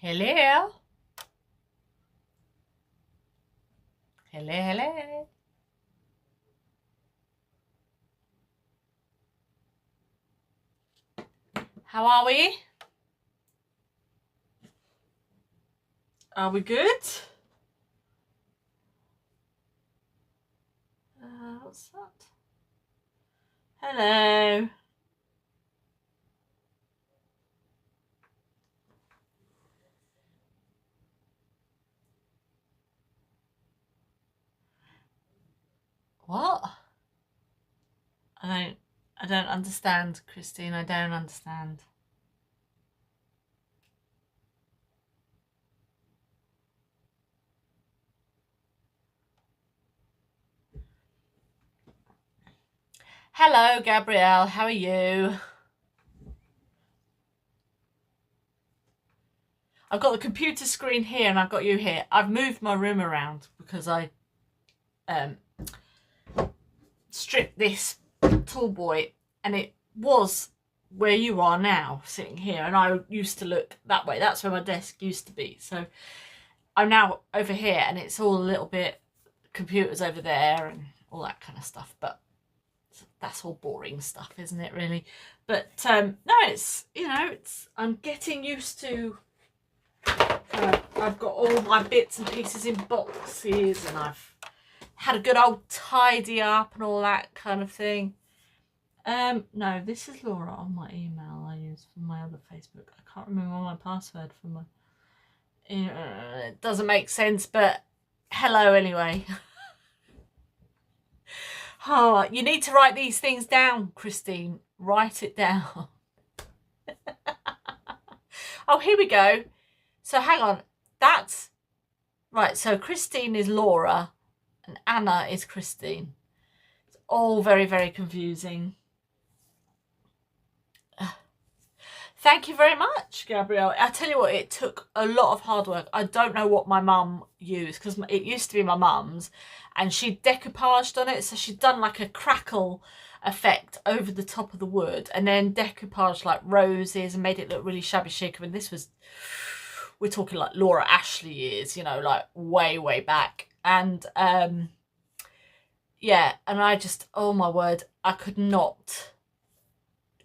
Hello. Hello, hello. How are we? Are we good? What's that? Hello. What? I don't understand, Christine. I don't understand. Hello, Gabrielle. How are you? I've got the computer screen here and I've got you here. I've moved my room around because I stripped this tall boy and it was where you are now, sitting here, and I used to look that way. That's where my desk used to be. So I'm now over here and it's all a little bit, computers over there and all that kind of stuff, but that's all boring stuff, isn't it, really? But no, it's, you know, I'm getting used to I've got all my bits and pieces in boxes and I've had a good old tidy up and all that kind of thing. No, this is Laura on my email I use for my other Facebook. I can't remember my password for my... It doesn't make sense, but hello anyway. Oh, you need to write these things down, Christine. Write it down. Oh, here we go. So hang on. That's... Right, so Christine is Laura and Anna is Christine. It's all very, very confusing. Thank you very much, Gabrielle. I tell you what, it took a lot of hard work. I don't know what my mum used because it used to be my mum's and she decoupaged on it. So she'd done like a crackle effect over the top of the wood and then decoupaged like roses and made it look really shabby chic. I mean, this was, we're talking like Laura Ashley years, you know, like way, way back. And yeah, and I just, oh my word, I could not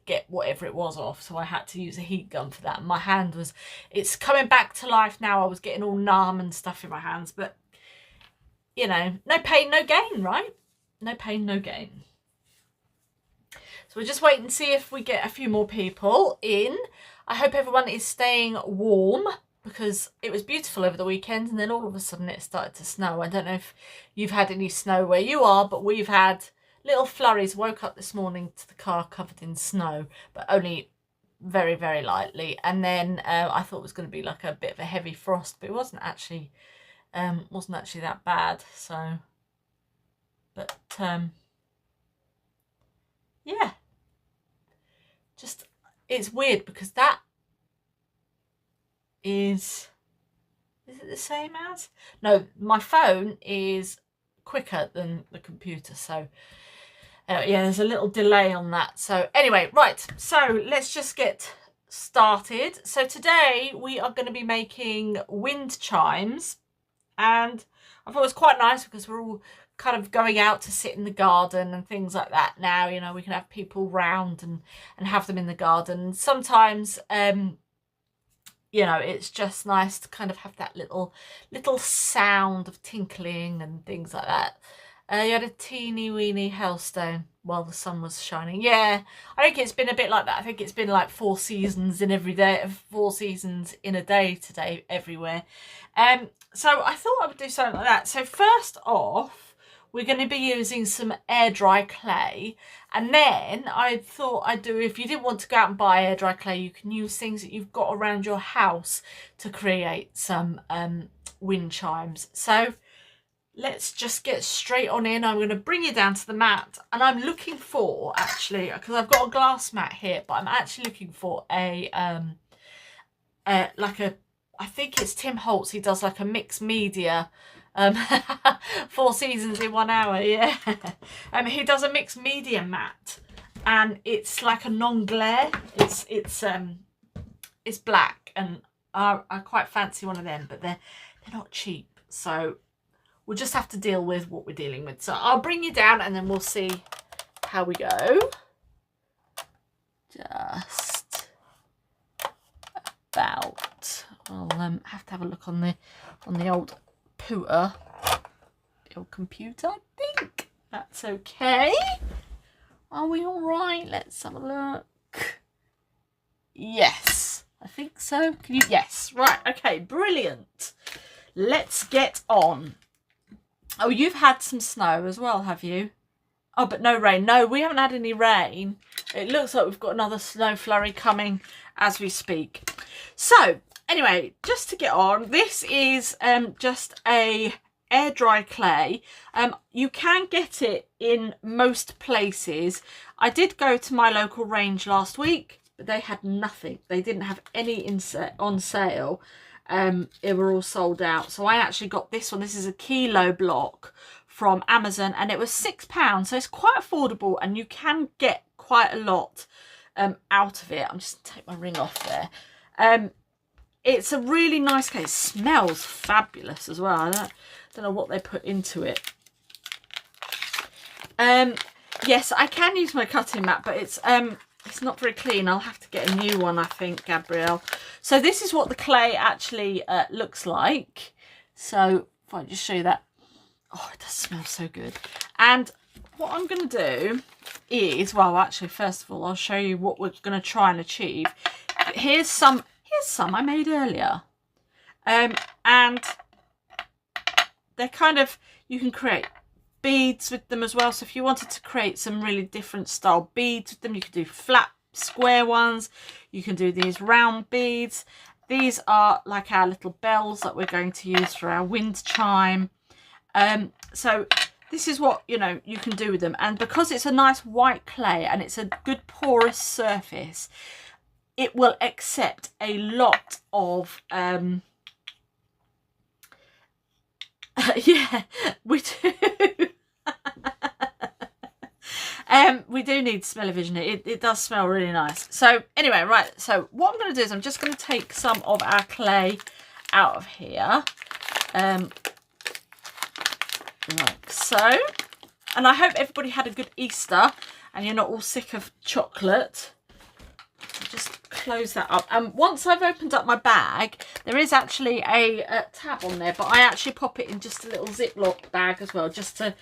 get whatever it was off, so I had to use a heat gun for that. My hand was, it's coming back to life now. I was getting all numb and stuff in my hands, but you know, no pain, no gain, right? No pain, no gain. So we'll just wait and see if we get a few more people in. I hope everyone is staying warm because it was beautiful over the weekend and then all of a sudden it started to snow. I don't know if you've had any snow where you are, but we've had little flurries. Woke up this morning to the car covered in snow, but only very, very lightly. And then I thought it was going to be like a bit of a heavy frost, but it wasn't actually that bad. So, but yeah, just it's weird because that is it the same as? No, my phone is quicker than the computer, so yeah, there's a little delay on that. So anyway, right, so let's just get started. So today we are going to be making wind chimes, and I thought it was quite nice because we're all kind of going out to sit in the garden and things like that now. You know, we can have people round and have them in the garden. Sometimes you know, it's just nice to kind of have that little sound of tinkling and things like that. You had a teeny weeny hailstone while the sun was shining. Yeah, I think it's been a bit like that. I think it's been like 4 seasons in every day, 4 seasons in a day today everywhere. So I thought I would do something like that. So first off, we're going to be using some air dry clay. And then I thought I'd do, if you didn't want to go out and buy air dry clay, you can use things that you've got around your house to create some wind chimes. So let's just get straight on in. I'm going to bring you down to the mat, and I'm looking for, actually, because I've got a glass mat here, but I'm actually looking for a like a, I think it's Tim Holtz. He does like a mixed media 4 seasons in 1 hour. Yeah. He does a mixed media mat, and it's like a non-glare. It's black, and I quite fancy one of them, but they're not cheap. So we'll just have to deal with what we're dealing with. So I'll bring you down and then we'll see how we go. Just about. I'll have to have a look on the old pooter, the old computer. I think that's okay. Are we all right? Let's have a look. Yes, I think so. Can you? Yes. Right. Okay. Brilliant. Let's get on. Oh, you've had some snow as well, have you? Oh, but no rain. No, we haven't had any rain. It looks like we've got another snow flurry coming as we speak. So, anyway, just to get on, this is just a air dry clay. You can get it in most places. I did go to my local range last week, but they had nothing. They didn't have any on sale. It were all sold out. So I actually got this one. This is a kilo block from Amazon, and it was £6. So it's quite affordable, and you can get quite a lot out of it. I'm just gonna take my ring off there. It's a really nice case. It smells fabulous as well. I don't know what they put into it. Yes, I can use my cutting mat, but it's not very clean. I'll have to get a new one, I think, Gabrielle. So this is what the clay actually looks like. So if I just show you that. Oh, it does smell so good. And what I'm going to do is, well, actually, first of all, I'll show you what we're going to try and achieve. Here's some I made earlier. And they're kind of, you can create beads with them as well. So if you wanted to create some really different style beads with them, you could do flat square ones. You can do these round beads. These are like our little bells that we're going to use for our wind chime. So this is what, you know, you can do with them. And because it's a nice white clay and it's a good porous surface, it will accept a lot of, yeah, we do. We do need smell-o-vision. It does smell really nice. So anyway, right. So what I'm going to do is I'm just going to take some of our clay out of here. Like so. And I hope everybody had a good Easter and you're not all sick of chocolate. So just close that up. And once I've opened up my bag, there is actually a tab on there, but I actually pop it in just a little Ziploc bag as well, just to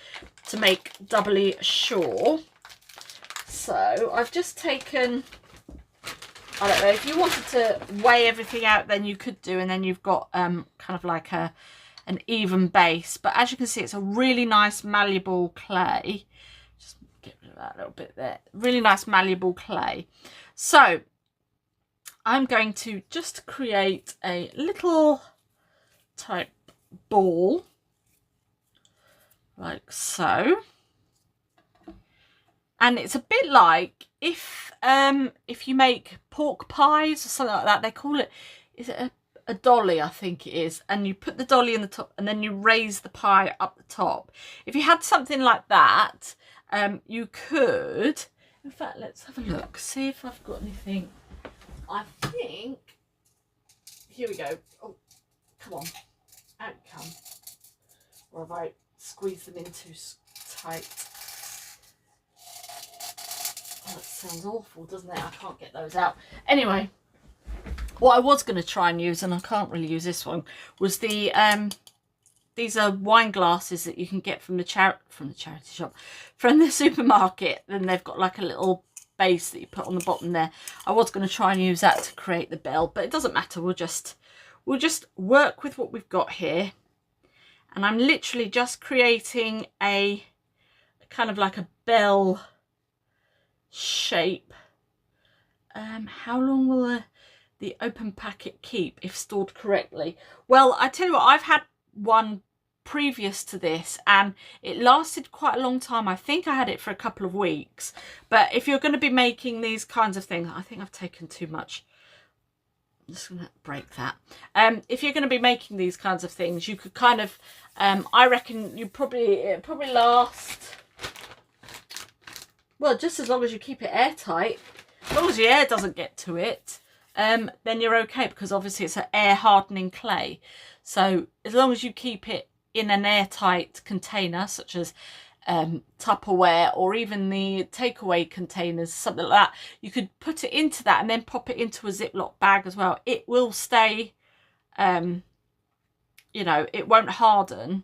make doubly sure. So I've just taken, I don't know, if you wanted to weigh everything out, then you could do, and then you've got kind of like an even base. But as you can see, it's a really nice malleable clay. Just get rid of that little bit there. Really nice malleable clay. So I'm going to just create a little type ball like so. And it's a bit like if you make pork pies or something like that. They call it, is it a dolly, I think it is. And you put the dolly in the top and then you raise the pie up the top. If you had something like that, you could, in fact, let's have a look, see if I've got anything. I think, here we go. Oh, come on, out you come. Or have I squeezed them in too tight? Oh, that sounds awful, doesn't it? I can't get those out. Anyway, what I was going to try and use, and I can't really use this one, was the these are wine glasses that you can get from the charity shop, from the supermarket. Then they've got like a little base that you put on the bottom there. I was going to try and use that to create the bell, but it doesn't matter. We'll just work with what we've got here. And I'm literally just creating a kind of like a bell shape. How long will the open packet keep if stored correctly? Well, I tell you what, I've had one previous to this and it lasted quite a long time. I think I had it for a couple of weeks. But if you're going to be making these kinds of things, I think I've taken too much. I'm just going to break that. If you're going to be making these kinds of things, you could kind of, I reckon it probably last, well, just as long as you keep it airtight, as long as the air doesn't get to it. then you're okay, because obviously it's an air hardening clay. So as long as you keep it in an airtight container, such as Tupperware, or even the takeaway containers, something like that, you could put it into that and then pop it into a Ziploc bag as well. It will stay, you know, it won't harden.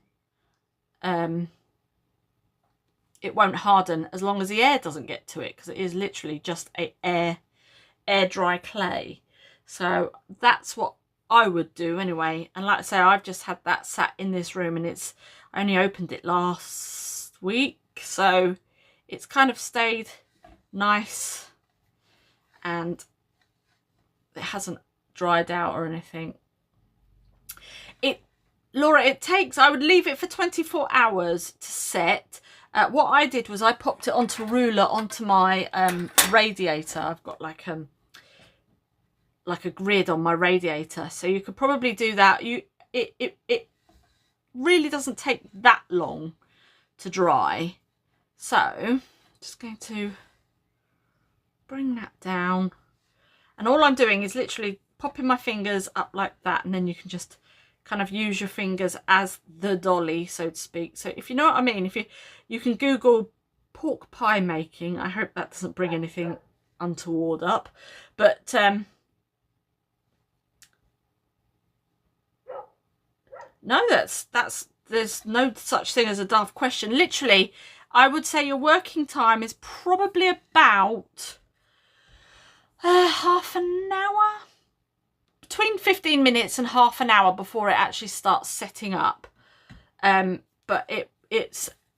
It won't harden as long as the air doesn't get to it, because it is literally just a air dry clay. So that's what I would do anyway. And like I say, I've just had that sat in this room, and I only opened it last week, so it's kind of stayed nice and it hasn't dried out or anything. Laura, it takes, I would leave it for 24 hours to set. What I did was I popped it onto a ruler onto my radiator. I've got like a grid on my radiator, so you could probably do that. It really doesn't take that long to dry. So just going to bring that down, and all I'm doing is literally popping my fingers up like that, and then you can just kind of use your fingers as the dolly, so to speak. So if you know what I mean, if you can Google pork pie making. I hope that doesn't bring anything untoward up, but no, there's no such thing as a daft question. Literally, I would say your working time is probably about half an hour, between 15 minutes and half an hour before it actually starts setting up. But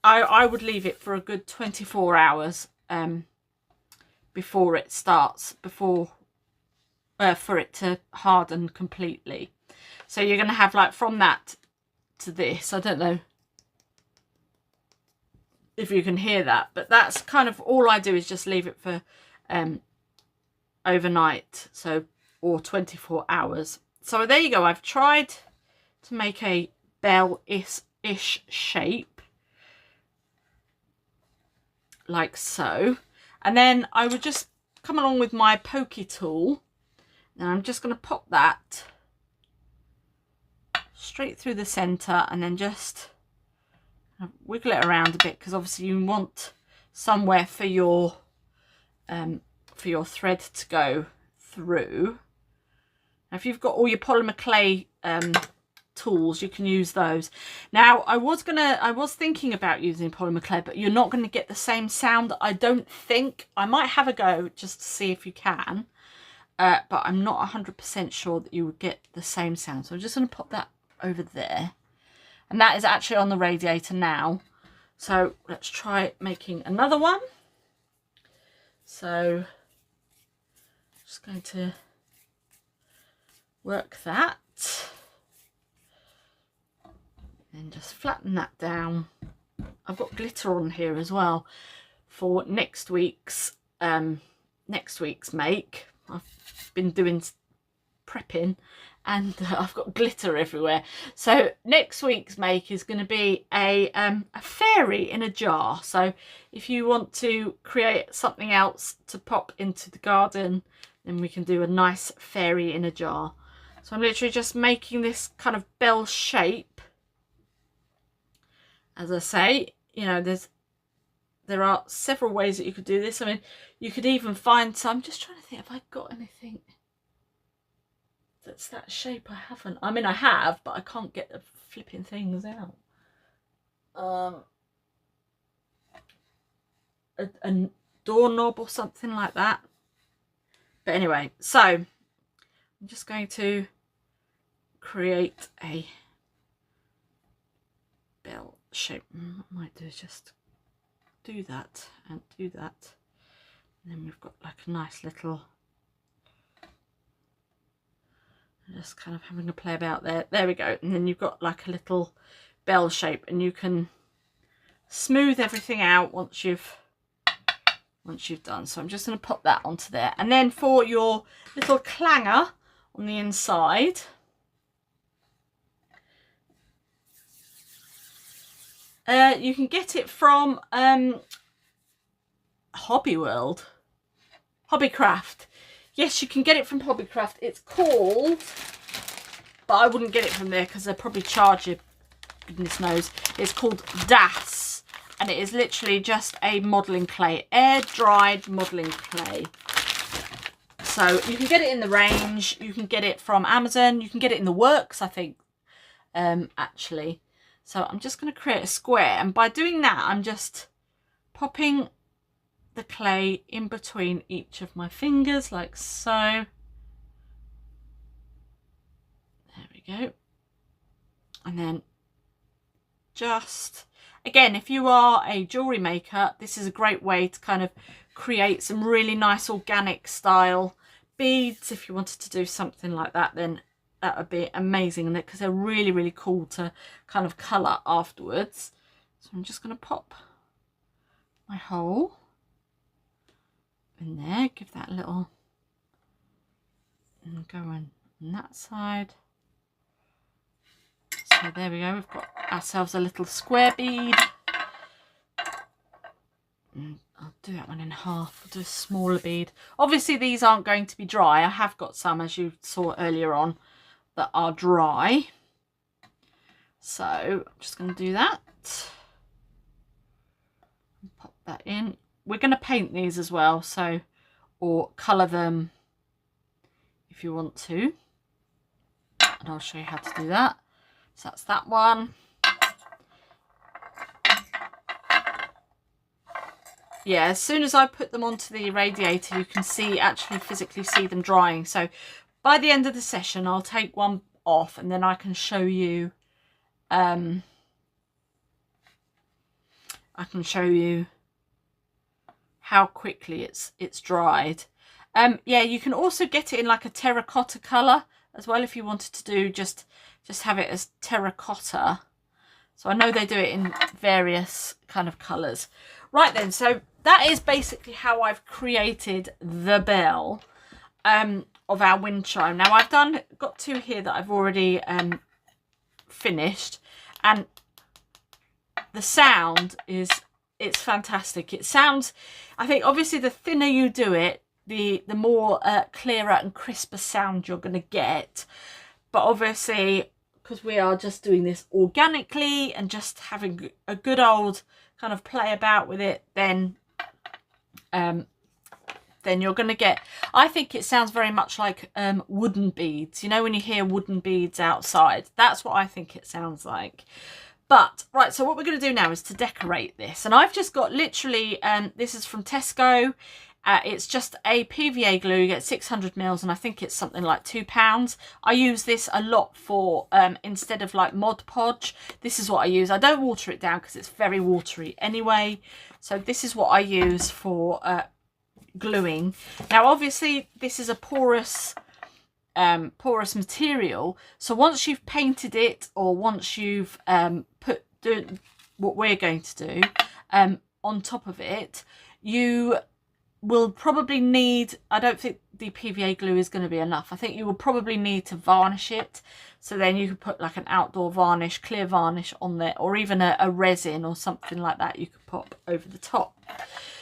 I would leave it for a good 24 hours before it starts, for it to harden completely. So you're going to have, like, from that to this, I don't know if you can hear that, but that's kind of all I do, is just leave it for overnight, so, or 24 hours. So there you go. I've tried to make a bell-ish shape, like so. And then I would just come along with my pokey tool, and I'm just going to pop that straight through the centre, and then just wiggle it around a bit, because obviously you want somewhere for your thread to go through. Now, if you've got all your polymer clay tools, you can use those. Now, I was thinking about using polymer clay, but you're not going to get the same sound, I don't think. I might have a go just to see if you can, but I'm not 100% sure that you would get the same sound. So I'm just going to pop that over there, and that is actually on the radiator now. So let's try making another one. So just going to work that and just flatten that down. I've got glitter on here as well for next week's make. I've been doing prepping, and I've got glitter everywhere. So next week's make is going to be a fairy in a jar. So if you want to create something else to pop into the garden, then we can do a nice fairy in a jar. So I'm literally just making this kind of bell shape. As I say, you know, there are several ways that you could do this. I mean, you could even find some. I'm just trying to think if I got anything that's that shape. I haven't. I mean, I have, but I can't get the flipping things out. A doorknob or something like that. But anyway, so I'm just going to create a bell shape. What I might do is just do that and do that, and then we've got like a nice little, just kind of having a play about there we go. And then you've got like a little bell shape, and you can smooth everything out once you've done. So I'm just going to pop that onto there. And then for your little clanger on the inside, you can get it from Hobbycraft. Yes, you can get it from Hobbycraft. It's called, but I wouldn't get it from there because they'll probably charge you, goodness knows. It's called Das, and it is literally just a modelling clay, air-dried modelling clay. So you can get it in the range, you can get it from Amazon, you can get it in the works, I think, actually. So I'm just going to create a square, and by doing that, I'm just popping the clay in between each of my fingers, like so. There we go. And then just, again, if you are a jewellery maker, this is a great way to kind of create some really nice organic style beads. If you wanted to do something like that, then that would be amazing, because they're really, really cool to kind of colour afterwards. So I'm just going to pop my hole in there, give that a little, and go on that side. So there we go, we've got ourselves a little square bead. And I'll do that one in half, I'll do a smaller bead. Obviously these aren't going to be dry. I have got some, as you saw earlier on, that are dry. So I'm just going to do that. Pop that in. We're going to paint these as well, so, or colour them if you want to. And I'll show you how to do that. So that's that one. Yeah, as soon as I put them onto the radiator, you can see, actually physically see them drying. So by the end of the session, I'll take one off, and then I can show you, I can show you how quickly it's dried. Yeah, you can also get it in like a terracotta colour as well, if you wanted to do just have it as terracotta. So I know they do it in various kind of colours. Right then, so that is basically how I've created the bell of our wind chime. Now I've got two here that I've already finished, and the sound is, it's fantastic. It sounds, I think obviously the thinner you do it, the more clearer and crisper sound you're going to get. But obviously, because we are just doing this organically and just having a good old kind of play about with it, then you're going to get, I think it sounds very much like wooden beads. You know, when you hear wooden beads outside, that's what I think it sounds like. But right, so what we're going to do now is to decorate this, and I've just got literally, this is from Tesco. It's just a PVA glue. You get 600 mils, and I think it's something like £2. I use this a lot for, instead of like Mod Podge, this is what I use. I don't water it down because it's very watery anyway. So this is what I use for gluing. Now obviously this is a porous material, so once you've painted it, or once you've do what we're going to do on top of it, you will probably need, I don't think the PVA glue is going to be enough. I think you will probably need to varnish it. So then you could put like an outdoor varnish, clear varnish on there, or even a resin or something like that you could pop over the top.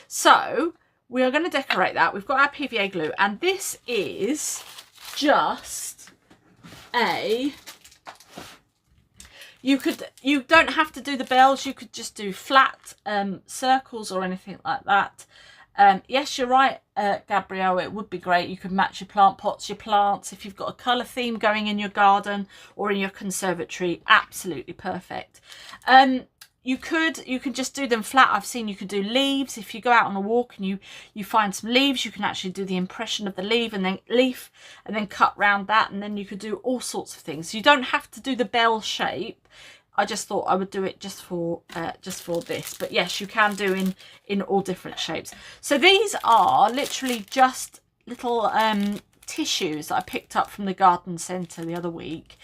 So we are going to decorate that. We've got our PVA glue, and this is just a, you don't have to do the bells, you could just do flat circles or anything like that. Yes, you're right, Gabrielle, it would be great. You could match your plant pots, your plants, if you've got a colour theme going in your garden or in your conservatory, absolutely perfect. You can just do them flat. I've seen you could do leaves. If you go out on a walk and you find some leaves, you can actually do the impression of the leaf and then cut round that, and then you could do all sorts of things. You don't have to do the bell shape. I just thought I would do it just for this. But yes, you can do in all different shapes. So these are literally just little tissues that I picked up from the garden centre the other week.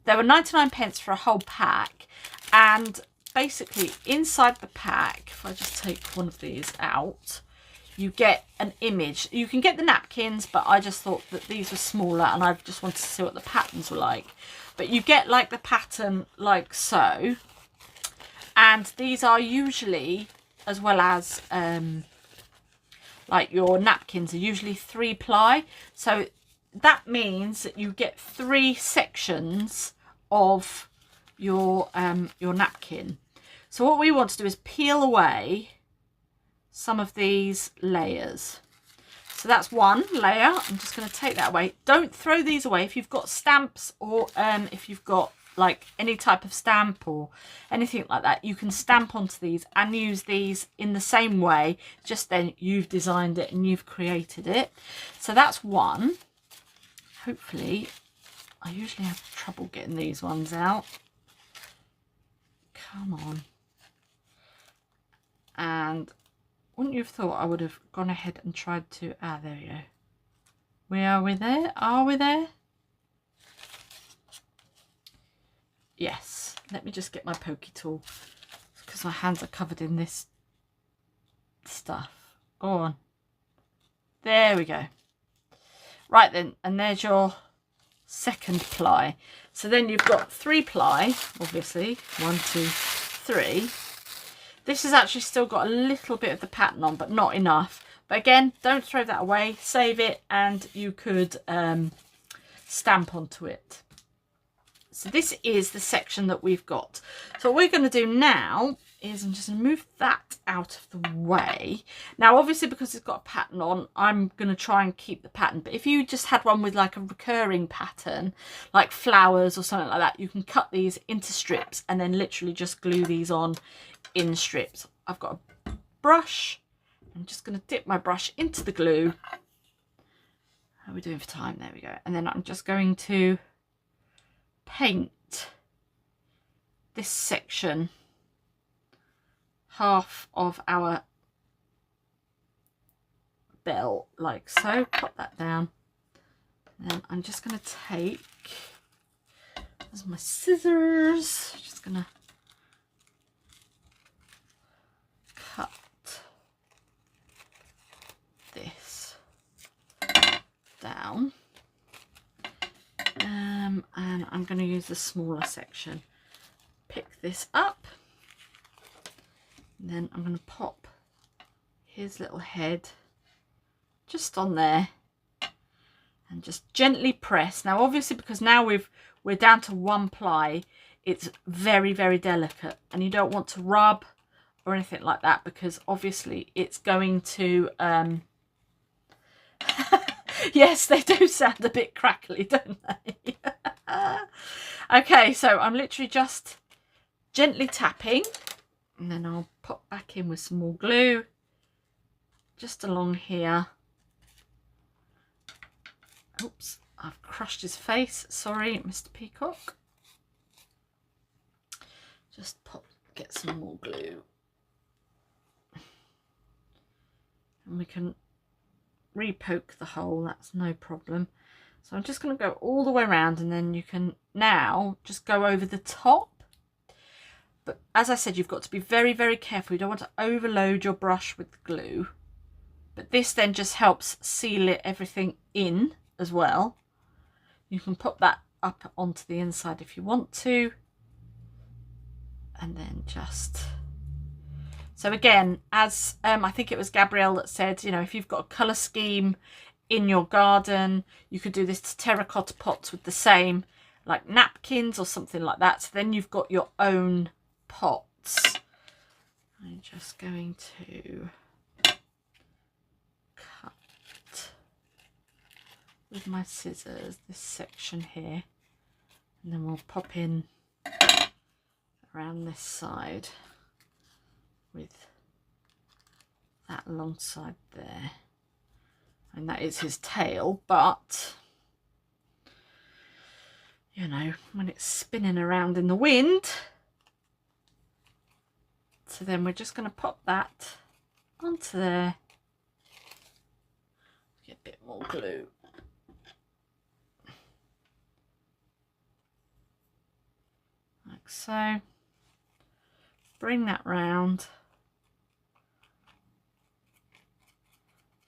They were 99p for a whole pack, and basically inside the pack, if I just take one of these out, you get an image. You can get the napkins, but I just thought that these were smaller and I just wanted to see what the patterns were like. But you get like the pattern like so, and these are usually, as well as like like your napkins are usually 3-ply. So that means that you get 3 sections of your napkin. So what we want to do is peel away some of these layers. So that's one layer. I'm just going to take that away. Don't throw these away. If you've got stamps or if you've got like any type of stamp or anything like that, you can stamp onto these and use these in the same way. Just then you've designed it and you've created it. So that's one. Hopefully, I usually have trouble getting these ones out. Come on. And wouldn't you have thought I would have gone ahead and tried to... Ah, there we go. Are we there? Are we there? Yes. Let me just get my pokey tool because my hands are covered in this stuff. Go on. There we go. Right then, and there's your second ply. So then you've got 3-ply, obviously. 1, 2, 3. This has actually still got a little bit of the pattern on, but not enough. But again, don't throw that away. Save it and you could stamp onto it. So this is the section that we've got. So what we're going to do now is I'm just going to move that out of the way. Now, obviously, because it's got a pattern on, I'm going to try and keep the pattern. But if you just had one with like a recurring pattern, like flowers or something like that, you can cut these into strips and then literally just glue these on in strips. I've got a brush. I'm just going to dip my brush into the glue. How are we doing for time? There we go. And then I'm just going to paint this section, half of our bell, like so. Pop that down. And then I'm just going to take, there's my scissors, just going to cut this down. And I'm going to use the smaller section. Pick this up. And then I'm going to pop his little head just on there. And just gently press. Now obviously because now we're down to 1-ply, it's very, very delicate. And you don't want to rub or anything like that because obviously it's going to... Yes, they do sound a bit crackly, don't they? Okay, so I'm literally just gently tapping and then I'll pop back in with some more glue just along here. Oops, I've crushed his face. Sorry, Mr. Peacock. Just get some more glue. And we can re-poke the hole, that's no problem. So I'm just going to go all the way around and then you can now just go over the top. But as I said, you've got to be very, very careful. You don't want to overload your brush with glue. But this then just helps seal it, everything in as well. You can pop that up onto the inside if you want to. And then just... So again, as I think it was Gabrielle that said, you know, if you've got a colour scheme in your garden, you could do this to terracotta pots with the same, like napkins or something like that. So then you've got your own pots. I'm just going to cut with my scissors this section here. And then we'll pop in around this side with that alongside there. And that is his tail, but you know, when it's spinning around in the wind. So then we're just going to pop that onto there. Get a bit more glue. Like so. Bring that round.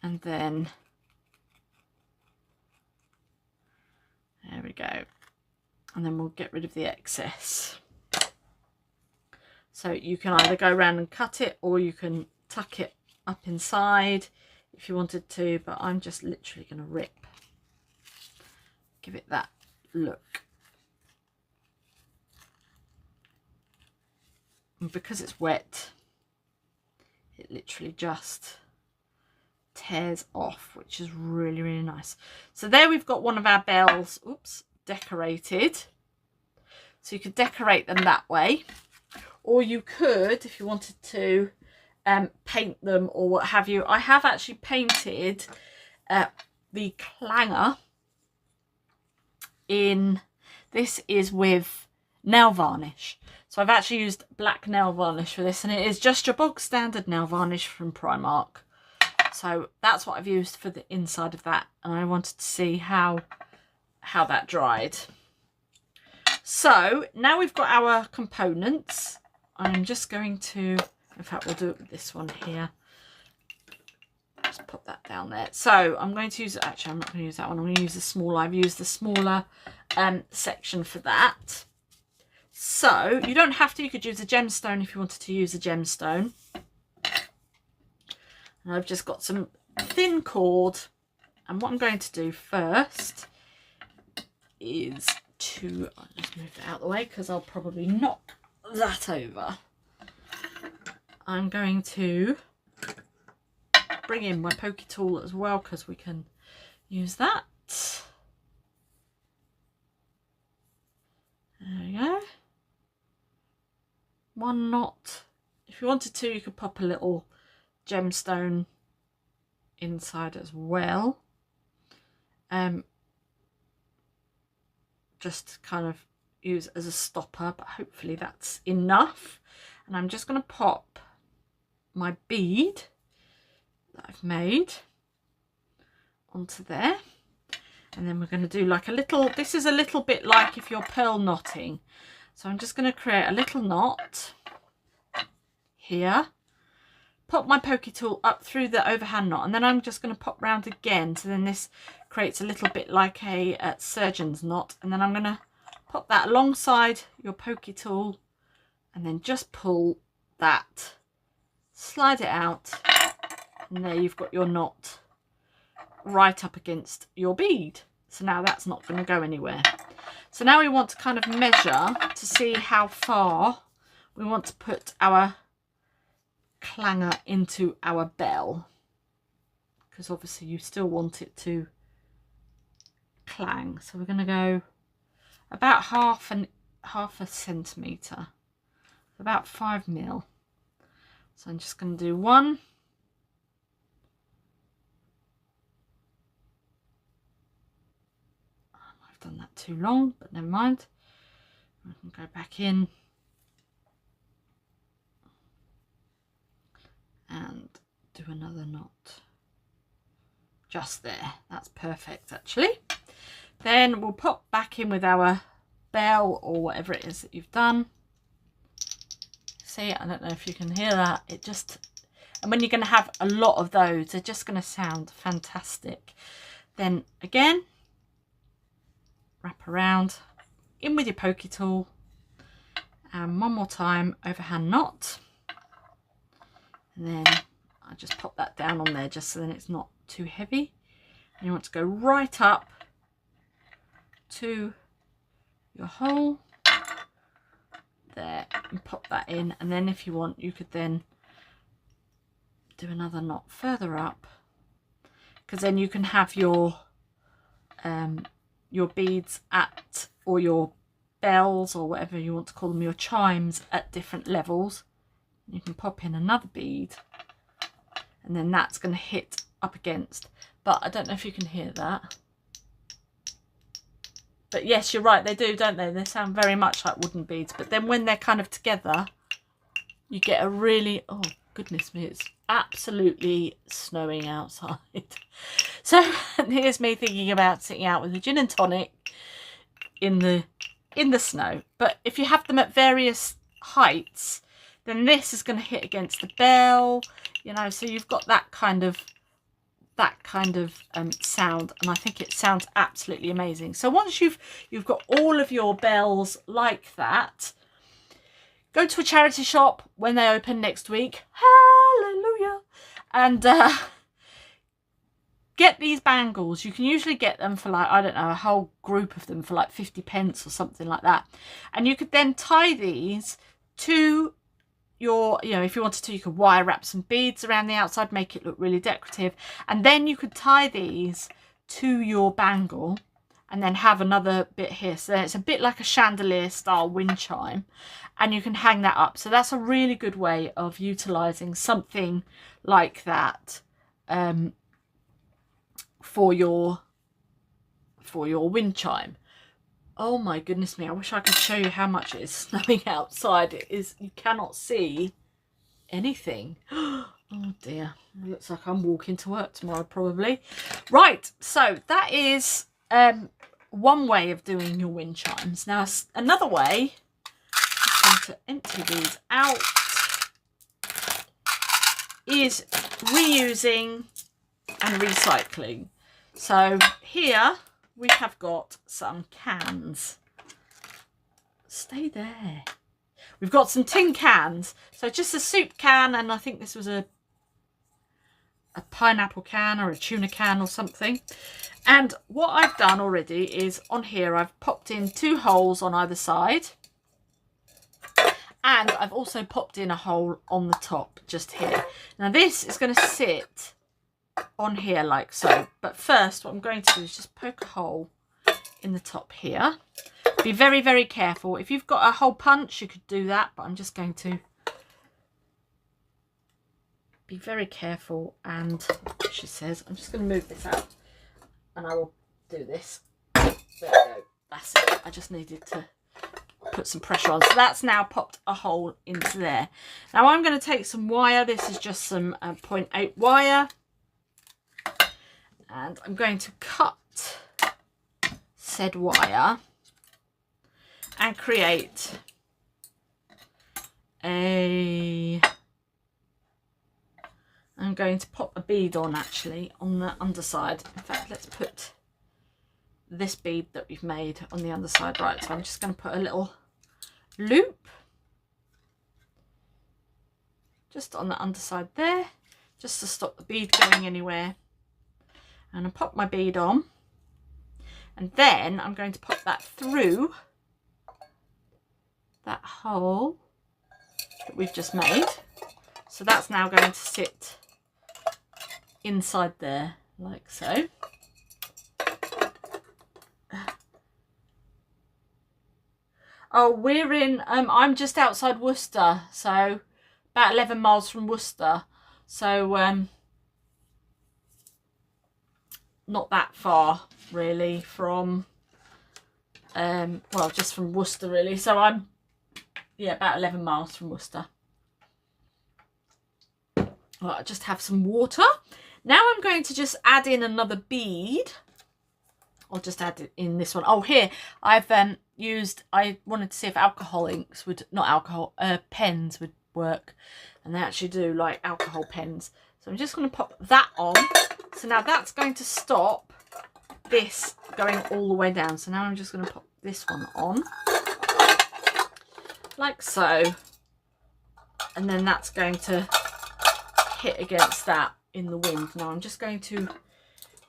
And then there we go. And then we'll get rid of the excess. So you can either go around and cut it, or you can tuck it up inside if you wanted to, but I'm just literally going to give it that look. And because it's wet, it literally just tears off, which is really, really nice. So there we've got one of our bells, oops, decorated. So you could decorate them that way, or you could, if you wanted to, paint them or what have you. I have actually painted the clanger in, this is with nail varnish. So I've actually used black nail varnish for this, and it is just your bog standard nail varnish from Primark. So that's what I've used for the inside of that, and I wanted to see how that dried. So now we've got our components. I'm just going to, in fact we'll do it with this one here. Just put that down there. So I'm going to use, actually I'm not going to use that one, I'm going to use the smaller. I've used the smaller section for that. So you don't have to, you could use a gemstone if you wanted to use a gemstone. And I've just got some thin cord, and what I'm going to do first is to, I'll just move it out of the way because I'll probably knock that over. I'm going to bring in my pokey tool as well because we can use that. There we go. One knot. If you wanted to, you could pop a little gemstone inside as well. Just kind of use as a stopper, but hopefully that's enough. And I'm just going to pop my bead that I've made onto there, and then we're going to do like a little, this is a little bit like if you're pearl knotting. So I'm just going to create a little knot here, pop my pokey tool up through the overhand knot, and then I'm just going to pop round again, so then this creates a little bit like a surgeon's knot, and then I'm going to pop that alongside your pokey tool and then just pull that, slide it out, and there you've got your knot right up against your bead. So now that's not going to go anywhere. So now we want to kind of measure to see how far we want to put our clanger into our bell, because obviously you still want it to clang. So we're going to go about half a centimetre, about 5 mil. So I'm just going to do one, I've done that too long, but never mind. I can go back in and do another knot just there. That's perfect actually. Then we'll pop back in with our bell or whatever it is that you've done. See, I don't know if you can hear that, it just, and when you're going to have a lot of those, they're just going to sound fantastic. Then again, wrap around, in with your pokey tool, and one more time, overhand knot, and then I just pop that down on there just so then it's not too heavy. And you want to go right up to your hole there and pop that in, and then if you want you could then do another knot further up, because then you can have your beads at, or your bells or whatever you want to call them, your chimes at different levels. You can pop in another bead and then that's going to hit up against, but I don't know if you can hear that. But yes, you're right, they do, don't they? They sound very much like wooden beads, but then when they're kind of together, you get a really, oh goodness me, it's absolutely snowing outside. So here's me thinking about sitting out with a gin and tonic in the snow. But if you have them at various heights, then this is going to hit against the bell, you know, so you've got that kind of sound, and I think it sounds absolutely amazing. So once you've got all of your bells like that, go to a charity shop when they open next week, hallelujah, and get these bangles. You can usually get them for like, I don't know, a whole group of them for like 50p or something like that. And you could then tie these to your, you know, if you wanted to, you could wire wrap some beads around the outside, make it look really decorative. And then you could tie these to your bangle and then have another bit here. So it's a bit like a chandelier style wind chime, and you can hang that up. So that's a really good way of utilizing something like that for your wind chime. Oh my goodness me, I wish I could show you how much it is snowing outside. It is, you cannot see anything. Oh dear, it looks like I'm walking to work tomorrow probably. Right, so that is one way of doing your wind chimes. Now another way, I'm going to empty these out, is reusing and recycling. So here we have got some cans. Stay there. We've got some tin cans. So just a soup can, and I think this was a pineapple can or a tuna can or something. And what I've done already is on here I've popped in 2 holes on either side. And I've also popped in a hole on the top just here. Now this is going to sit on here like so. But first what I'm going to do is just poke a hole in the top here. Be very, very careful. If you've got a hole punch, you could do that. But I'm just going to be very careful. And she says, I'm just going to move this out. And I will do this. There we go. That's it. I just needed to put some pressure on. So that's now popped a hole into there. Now I'm going to take some wire. This is just some 0.8 wire. And I'm going to cut said wire and create I'm going to pop a bead on actually on the underside. In fact, let's put this bead that we've made on the underside. Right, so I'm just going to put a little loop just on the underside there, just to stop the bead going anywhere. And I pop my bead on, and then I'm going to pop that through that hole that we've just made. So that's now going to sit inside there like so. Oh, we're in, I'm just outside Worcester, so about 11 miles from Worcester. So not that far really from, well, just from Worcester really. So I'm, yeah, about 11 miles from Worcester. Well, I just have some water. Now I'm going to just add in another bead. I'll just add it in this one. Oh, here I've used, I wanted to see if alcohol inks would, not alcohol, pens would work. And they actually do, like alcohol pens. So I'm just going to pop that on. So now that's going to stop this going all the way down. So now I'm just going to pop this one on. Like so. And then that's going to hit against that in the wind. Now I'm just going to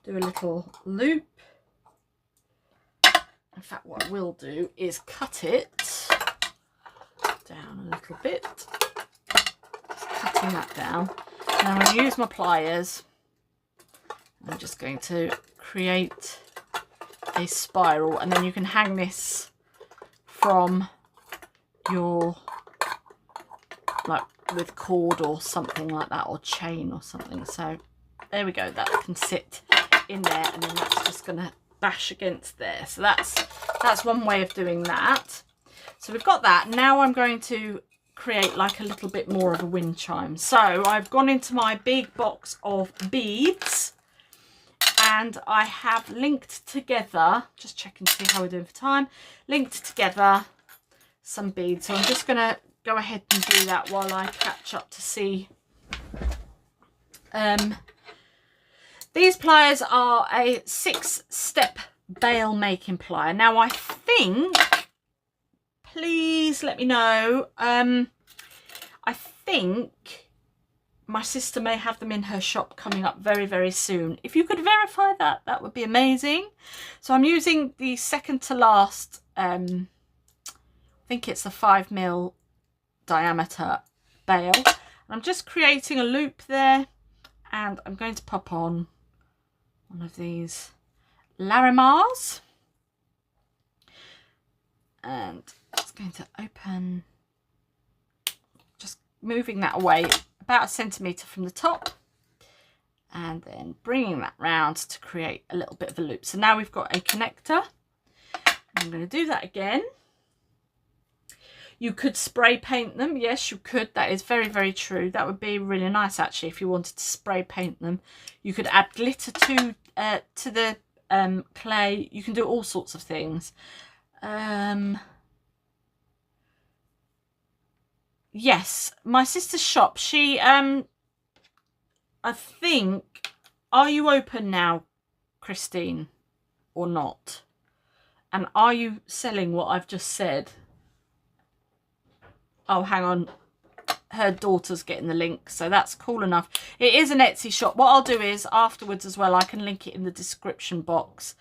do a little loop. In fact, what I will do is cut it down a little bit. Just cutting that down. Now I'm going to use my pliers. I'm just going to create a spiral, and then you can hang this from your, like with cord or something like that, or chain or something. So there we go, that can sit in there, and then that's just going to bash against there. So that's one way of doing that. So we've got that. Now I'm going to create like a little bit more of a wind chime. So I've gone into my big box of beads, and I have linked together, just checking to see how we're doing for time, linked together some beads. So I'm just going to go ahead and do that while I catch up to see. These pliers are a 6-step bail making plier. Now I think, please let me know, I think my sister may have them in her shop coming up very, very soon. If you could verify that, that would be amazing. So I'm using the second to last, I think it's a 5mm diameter bail. And I'm just creating a loop there, and I'm going to pop on one of these Larimars. And it's going to open, just moving that away about 1 centimetre from the top, and then bringing that round to create a little bit of a loop. So now we've got a connector. I'm going to do that again. You could spray paint them. Yes, you could. That is very, very true. That would be really nice, actually, if you wanted to spray paint them. You could add glitter to the clay. You can do all sorts of things. Yes, my sister's shop. She, I think, are you open now, Christine, or not? And are you selling what I've just said? Oh, hang on. Her daughter's getting the link, so that's cool enough. It is an Etsy shop. What I'll do is afterwards as well, I can link it in the description box.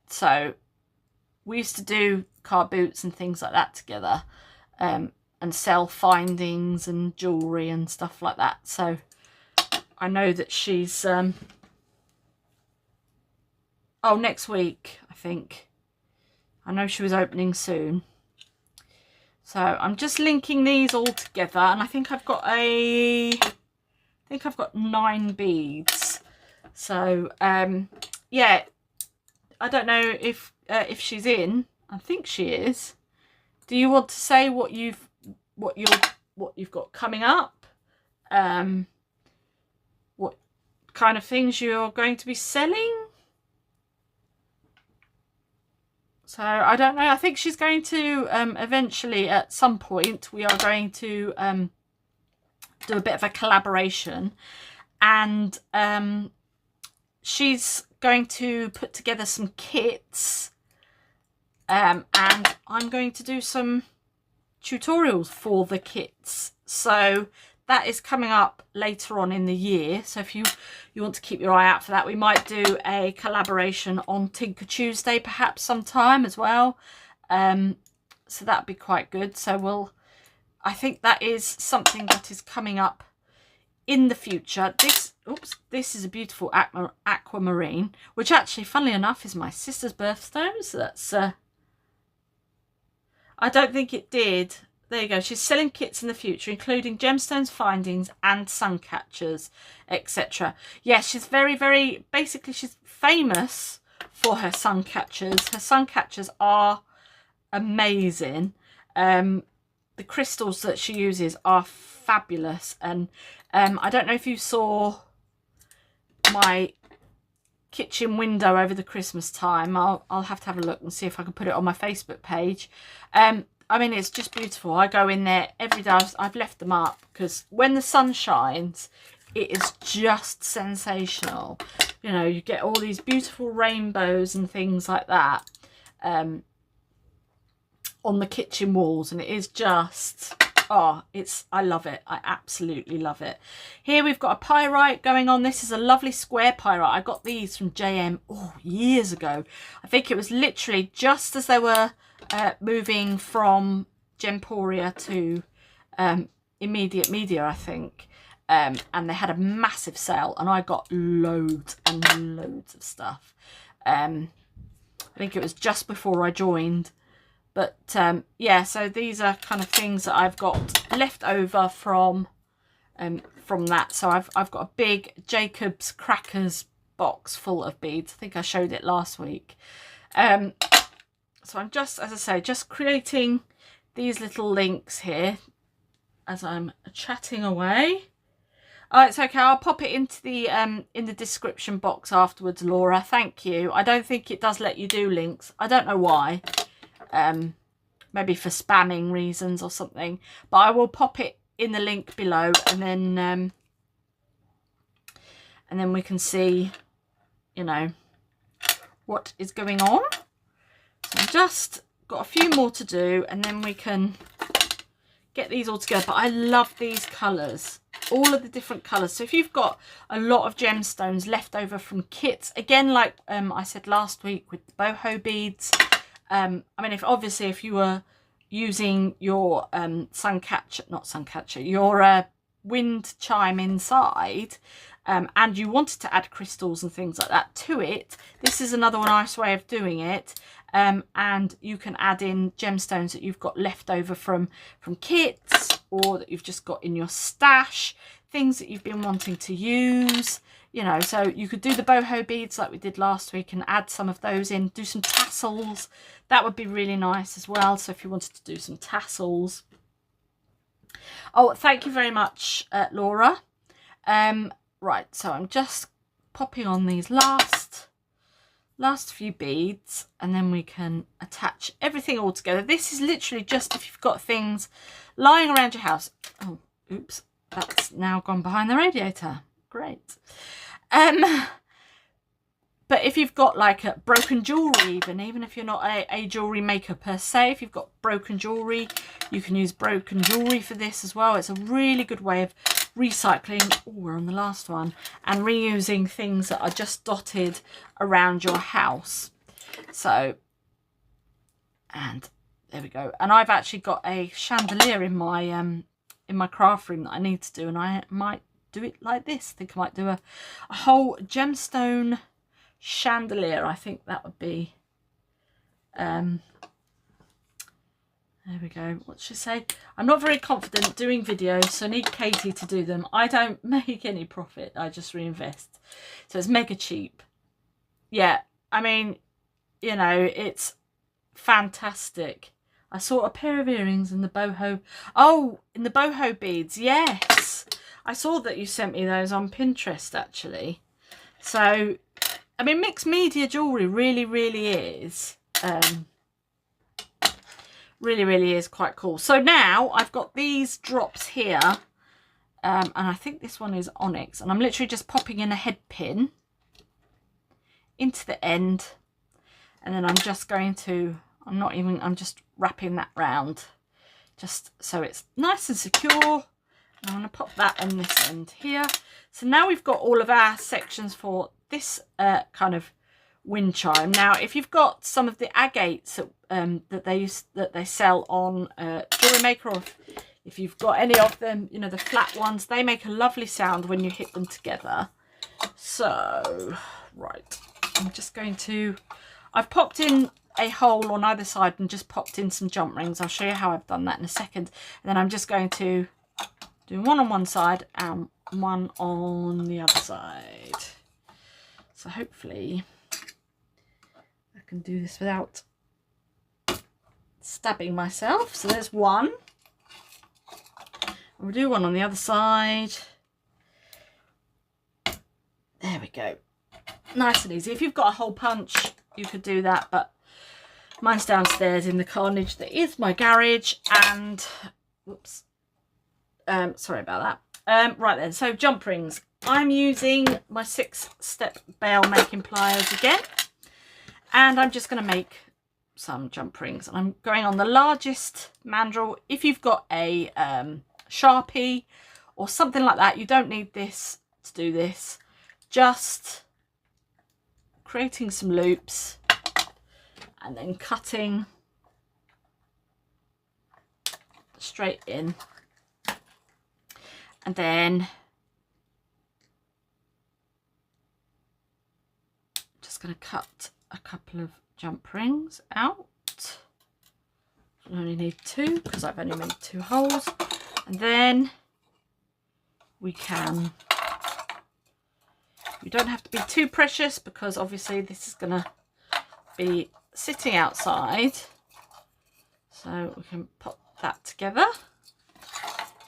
So we used to do car boots and things like that together, and sell findings and jewellery and stuff like that. So I know that she's oh, next week, I think. I know she was opening soon. So I'm just linking these all together, and I think I've got 9 beads. So yeah, I don't know if she's in. I think she is. Do you want to say what you've got coming up? What kind of things you're going to be selling? So I don't know. I think she's going to eventually, at some point, we are going to do a bit of a collaboration, and she's going to put together some kits, and I'm going to do some tutorials for the kits. So that is coming up later on in the year. So if you want to keep your eye out for that, we might do a collaboration on Tinker Tuesday perhaps sometime as well. So that'd be quite good. So I think that is something that is coming up in the future. This is a beautiful aquamarine, which actually, funnily enough, is my sister's birthstone. So that's I don't think it did. There you go. She's selling kits in the future, including gemstones, findings, and sun catchers, etc. Yes, she's very, very... Basically, she's famous for her sun catchers. Her sun catchers are amazing. The crystals that she uses are fabulous. And I don't know if you saw my kitchen window over the Christmas time. I'll have to have a look and see if I can put it on my Facebook page. I mean, it's just beautiful. I go in there every day. I've left them up because when the sun shines, it is just sensational. You know, you get all these beautiful rainbows and things like that on the kitchen walls, and it is just, oh, I love it. I absolutely love it. Here we've got a pyrite going on. This is a lovely square pyrite. I got these from JM years ago. I think it was literally just as they were moving from Gemporia to Immediate Media, I think, and they had a massive sale, and I got loads and loads of stuff. I think it was just before I joined, but yeah, so these are kind of things that I've got left over from that. So I've got a big Jacob's Crackers box full of beads. I think I showed it last week. So I'm just, as I say, just creating these little links here as I'm chatting away. Oh, it's okay. I'll pop it into the in the description box afterwards, Laura. Thank you. I don't think it does let you do links. I don't know why. Maybe for spamming reasons or something. But I will pop it in the link below, and then we can see, you know, what is going on. I've just got a few more to do, and then we can get these all together. But I love these colours. all of the different colours. So if you've got a lot of gemstones left over from kits, again, like I said last week with the boho beads, I mean, if you were using your your wind chime inside, and you wanted to add crystals and things like that to it, this is another nice way of doing it. And you can add in gemstones that you've got left over from kits, or that you've just got in your stash, things that you've been wanting to use, you know. So you could do the boho beads like we did last week and add some of those in, do some tassels. That would be really nice as well. So if you wanted to do some tassels. Oh, thank you very much, Laura. Right, so I'm just popping on these last few beads, and then we can attach everything all together. This is literally just if you've got things lying around your house. Oh, oops, that's now gone behind the radiator. Great. But if you've got like a broken jewelry, even if you're not a jewelry maker per se, if you've got broken jewelry, you can use broken jewelry for this as well. It's a really good way of recycling. Oh, we're on the last one. And reusing things that are just dotted around your house. So, and there we go. And I've actually got a chandelier in my craft room that I need to do, and I might do it like this. I think I might do a whole gemstone chandelier. I think that would be there we go. What should I say? I'm not very confident doing videos, so I need Katie to do them. I don't make any profit, I just reinvest. So it's mega cheap. Yeah, I mean, you know, it's fantastic. I saw a pair of earrings in the boho. Oh, in the boho beads, yes. I saw that you sent me those on Pinterest actually. So I mean, mixed media jewellery really is, really is quite cool. So now I've got these drops here, and I think this one is onyx, and I'm literally just popping in a head pin into the end, and then I'm just going to, I'm just wrapping that round, just so it's nice and secure. I'm going to pop that on this end here. So now we've got all of our sections for this kind of wind chime. Now, if you've got some of the agates that they sell on Jewelry Maker, or if you've got any of them, you know, the flat ones, they make a lovely sound when you hit them together. So, right, I'm just going to, I've popped in a hole on either side and just popped in some jump rings. I'll show you how I've done that in a second. And then I'm just going to do one on one side and one on the other side. So hopefully I can do this without stabbing myself. So there's one. We'll do one on the other side. There we go. Nice and easy. If you've got a hole punch, you could do that, but mine's downstairs in the carnage that is my garage. And whoops, sorry about that. Right then, so jump rings. I'm using my 6-step bail making pliers again, and I'm just going to make some jump rings. And I'm going on the largest mandrel. If you've got a Sharpie or something like that, you don't need this to do this. Just creating some loops and then cutting straight in. And then just going to cut a couple of jump rings out. I only need 2 because I've only made 2 holes. And then we can, you don't have to be too precious because obviously this is going to be sitting outside. So we can pop that together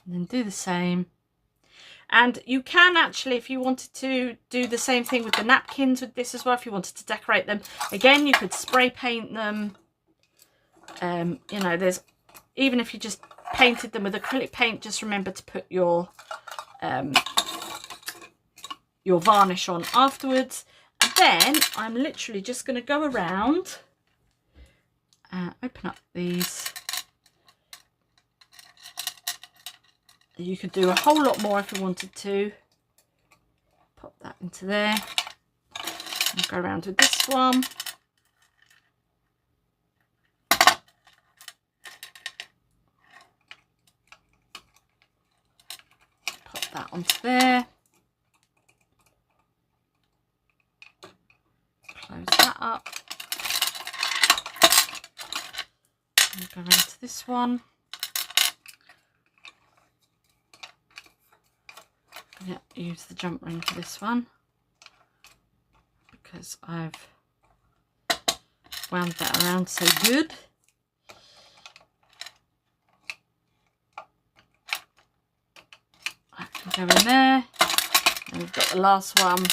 and then do the same. And you can actually, if you wanted to do the same thing with the napkins with this as well, if you wanted to decorate them, again, you could spray paint them. You know, there's, even if you just painted them with acrylic paint, just remember to put your varnish on afterwards. And then I'm literally just going to go around and open up these You could do a whole lot more if you wanted to. Pop that into there. And go around with this one. Pop that onto there. Close that up. And go around to this one. Yeah, use the jump ring for this one because I've wound that around so good. That can go in there. And we've got the last one.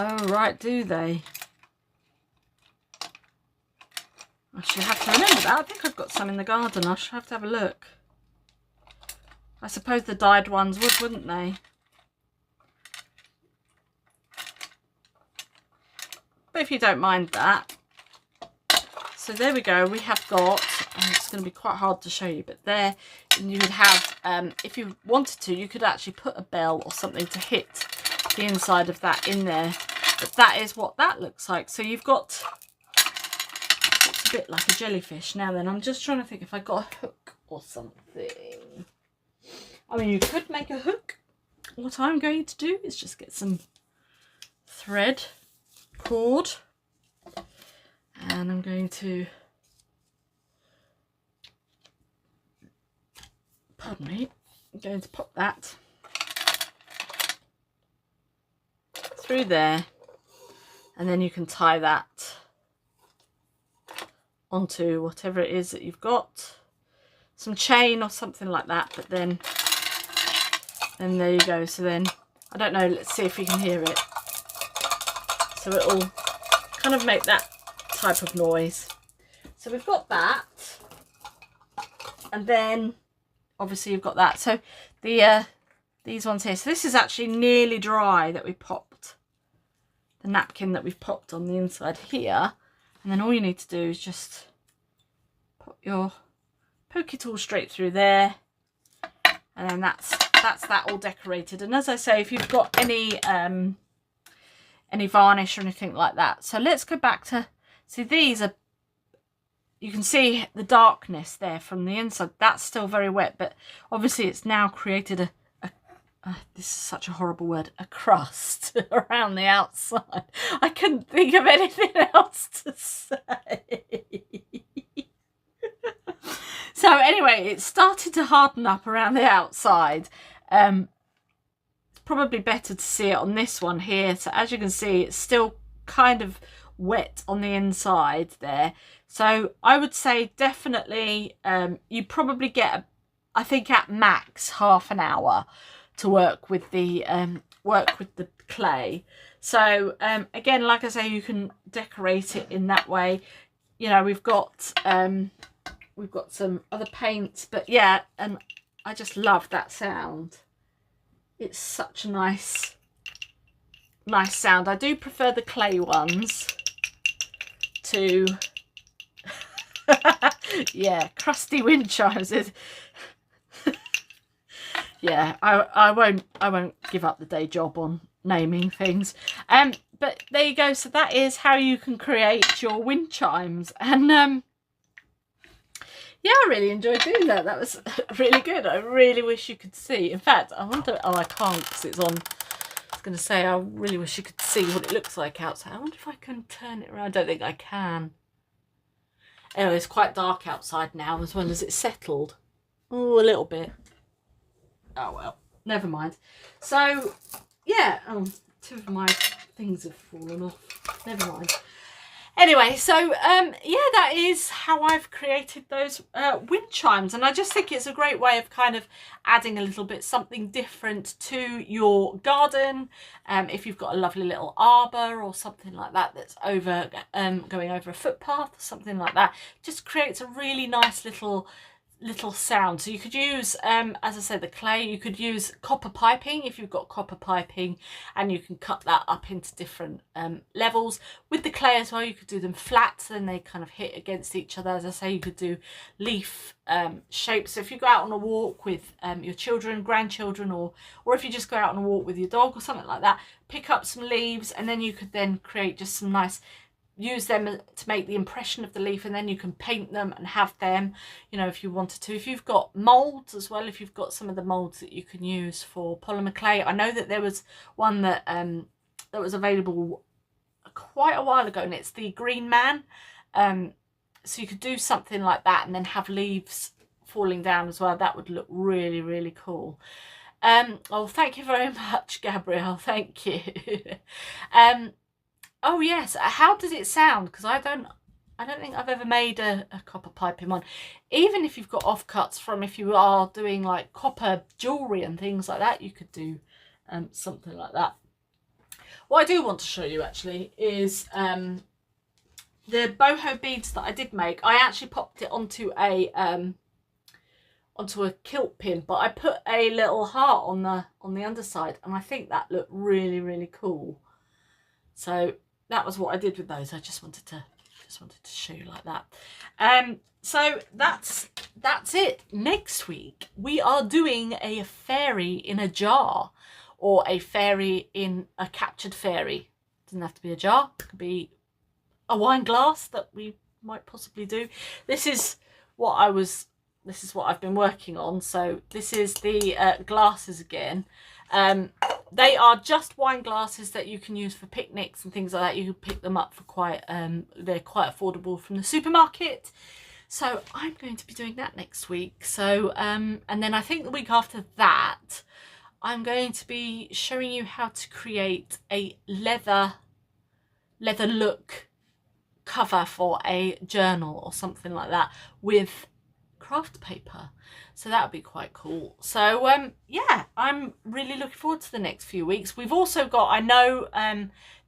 Oh, right, do they? I should have to remember that. I think I've got some in the garden. I should have to have a look. I suppose the dyed ones would, wouldn't they? But if you don't mind that. So there we go. We have got, and it's going to be quite hard to show you, but there, and you would have, if you wanted to, you could actually put a bell or something to hit the inside of that in there. But that is what that looks like. So you've got, it's a bit like a jellyfish. Now then, I'm just trying to think if I got a hook or something. I mean, you could make a hook. What I'm going to do is just get some thread, cord, and I'm going to, pardon me, I'm going to pop that through there, and then you can tie that onto whatever it is that you've got, some chain or something like that. But then there you go. So then, I don't know, let's see if you can hear it. So it'll kind of make that type of noise. So we've got that, and then obviously you've got that. So the these ones here, so this is actually nearly dry that we popped, the napkin that we've popped on the inside here. And then all you need to do is just poke it all straight through there, and then that's that all decorated. And as I say, if you've got any varnish or anything like that. So let's go back to, see, these are, you can see the darkness there from the inside. That's still very wet, but obviously it's now created a this is such a horrible word, a crust around the outside. I couldn't think of anything else to say. So anyway, it started to harden up around the outside. It's probably better to see it on this one here. So as you can see, it's still kind of wet on the inside there. So I would say definitely you probably get, I think at max, half an hour to work with the clay. So again, like I say, you can decorate it in that way. You know, we've got some other paints, but yeah, and I just love that sound. It's such a nice sound. I do prefer the clay ones to yeah, crusty wind chimes is yeah, I won't give up the day job on naming things. But there you go. So that is how you can create your wind chimes. And yeah, I really enjoyed doing that. That was really good. I really wish you could see. In fact, I wonder, oh, I can't because it's on. I was going to say, I really wish you could see what it looks like outside. I wonder if I can turn it around. I don't think I can. Anyway, it's quite dark outside now as well as it's settled. Oh, a little bit. Oh well, never mind. So yeah, two of my things have fallen off. Never mind. Anyway, so yeah, that is how I've created those wind chimes, and I just think it's a great way of kind of adding a little bit something different to your garden. If you've got a lovely little arbour or something like that that's over going over a footpath or something like that, just creates a really nice little little sound. So you could use, as I said, the clay. You could use copper piping if you've got copper piping, and you can cut that up into different levels. With the clay as well, you could do them flat, so then they kind of hit against each other. As I say, you could do leaf shapes. So if you go out on a walk with your children, grandchildren, or if you just go out on a walk with your dog or something like that, pick up some leaves, and then you could then create just some nice, use them to make the impression of the leaf, and then you can paint them and have them, you know, if you wanted to. If you've got moulds as well, if you've got some of the moulds that you can use for polymer clay. I know that there was one that that was available quite a while ago, and it's the Green Man. So you could do something like that and then have leaves falling down as well. That would look really, really cool. Oh, thank you very much, Gabrielle. Thank you. Oh yes, how does it sound? Because I don't think I've ever made a copper piping one. Even if you've got offcuts from, if you are doing like copper jewellery and things like that, you could do something like that. What I do want to show you actually is the boho beads that I did make. I actually popped it onto a kilt pin, but I put a little heart on the underside, and I think that looked really, really cool. So that was what I did with those. I just wanted to show you like that. So that's it. Next week we are doing a fairy in a jar, or a fairy in a captured fairy. Doesn't have to be a jar, it could be a wine glass that we might possibly do. This is what I've been working on. So this is the glasses again. They are just wine glasses that you can use for picnics and things like that. You can pick them up for quite, they're quite affordable from the supermarket. So I'm going to be doing that next week. So, and then I think the week after that, I'm going to be showing you how to create a leather look cover for a journal or something like that with craft paper. So that would be quite cool. So yeah, I'm really looking forward to the next few weeks. We've also got, I know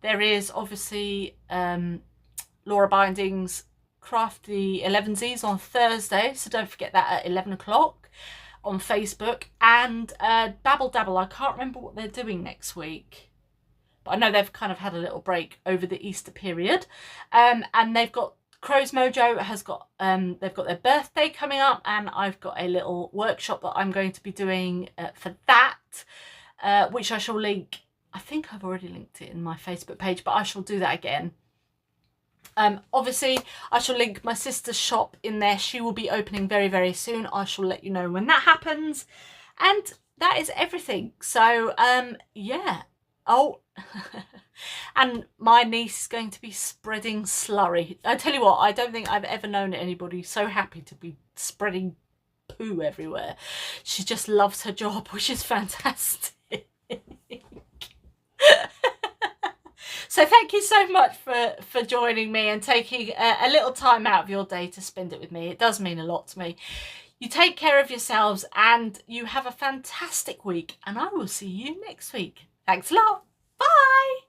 there is obviously Laura Binding's Crafty 11Zs on Thursday, so don't forget that at 11 o'clock on Facebook. And Babble Dabble, I can't remember what they're doing next week, but I know they've kind of had a little break over the Easter period. And they've got, Crow's Mojo has got, they've got their birthday coming up, and I've got a little workshop that I'm going to be doing for that, which I shall link. I think I've already linked it in my Facebook page, but I shall do that again. Obviously, I shall link my sister's shop in there. She will be opening very, very soon. I shall let you know when that happens. And that is everything. So, yeah. Oh, and my niece is going to be spreading slurry. I tell you what, I don't think I've ever known anybody so happy to be spreading poo everywhere. She just loves her job, which is fantastic. So thank you so much for joining me and taking a little time out of your day to spend it with me. It does mean a lot to me. You take care of yourselves and you have a fantastic week, and I will see you next week. Thanks a lot. Bye.